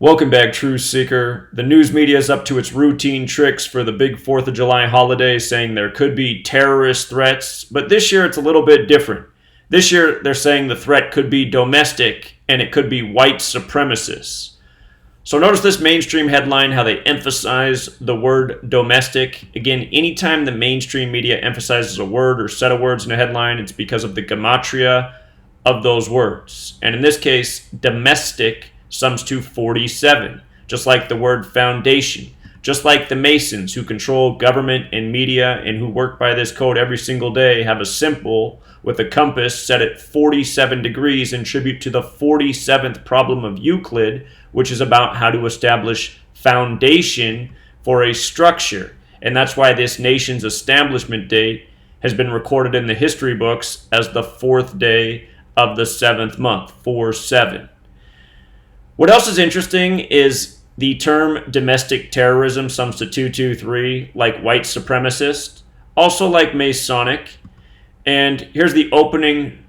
Welcome back, Truth Seeker. The news media is up to its routine tricks for the big 4th of July holiday, saying there could be terrorist threats, but this year it's a little bit different. This year they're saying the threat could be domestic and it could be white supremacists. So notice this mainstream headline, how they emphasize the word domestic. Again, anytime the mainstream media emphasizes a word or set of words in a headline, it's because of the gematria of those words. And in this case, domestic sums to 47, just like the word foundation, just like the Masons who control government and media and who work by this code every single day have a symbol with a compass set at 47 degrees in tribute to the 47th problem of Euclid, which is about how to establish foundation for a structure. And that's why this nation's establishment date has been recorded in the history books as the 4th day of the 7th month, 4-7. What else is interesting is the term domestic terrorism sums to 223, like white supremacist, also like Masonic. And here's the opening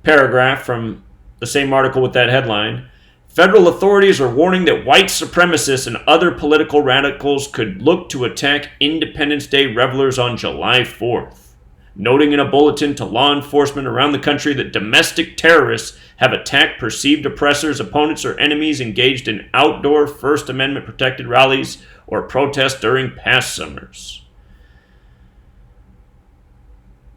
paragraph from the same article with that headline. Federal authorities are warning that white supremacists and other political radicals could look to attack Independence Day revelers on July 4th. Noting in a bulletin to law enforcement around the country that domestic terrorists have attacked perceived oppressors, opponents, or enemies engaged in outdoor First Amendment protected rallies or protests during past summers.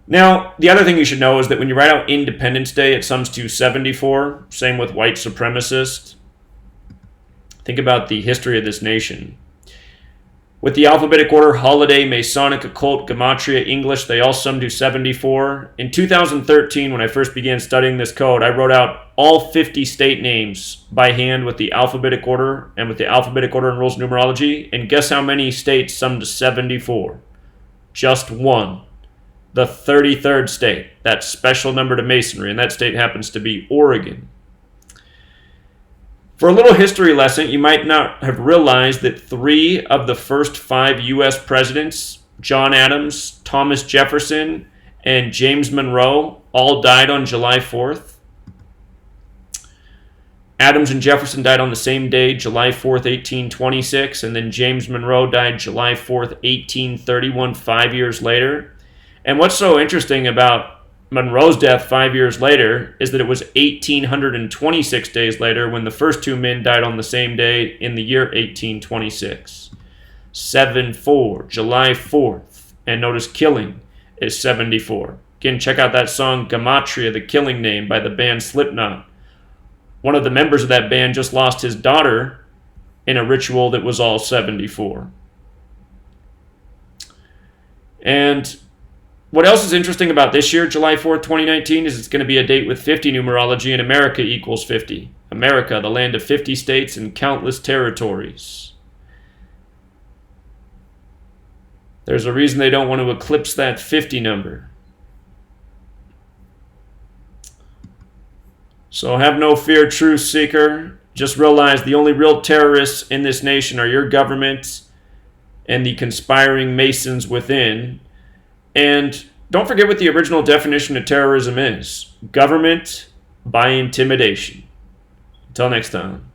Now, the other thing you should know is that when you write out Independence Day, it sums to 74. Same with white supremacists. Think about the history of this nation. With the alphabetic order, holiday, Masonic, occult, Gematria, English, they all sum to 74. In 2013, when I first began studying this code, I wrote out all 50 state names by hand with the alphabetic order and with the alphabetic order and rules of numerology. And guess how many states sum to 74? Just one. The 33rd state. That special number to Masonry, and that state happens to be Oregon. For a little history lesson, you might not have realized that 3 of the first 5 U.S. presidents, John Adams, Thomas Jefferson, and James Monroe, all died on July 4th. Adams and Jefferson died on the same day, July 4th, 1826, and then James Monroe died July 4th, 1831, 5 years later. And what's so interesting about Monroe's death 5 years later is that it was 1,826 days later when the first 2 men died on the same day in the year 1826. 7-4, July 4th. And notice killing is 74. Again, check out that song Gematria, the killing name, by the band Slipknot. One of the members of that band just lost his daughter in a ritual that was all 74. And what else is interesting about this year, July 4th, 2019, is it's going to be a date with 50 numerology, and America equals 50. America, the land of 50 states and countless territories. There's a reason they don't want to eclipse that 50 number. So have no fear, Truth Seeker. Just realize the only real terrorists in this nation are your government and the conspiring Masons within. And don't forget what the original definition of terrorism is. Government by intimidation. Until next time.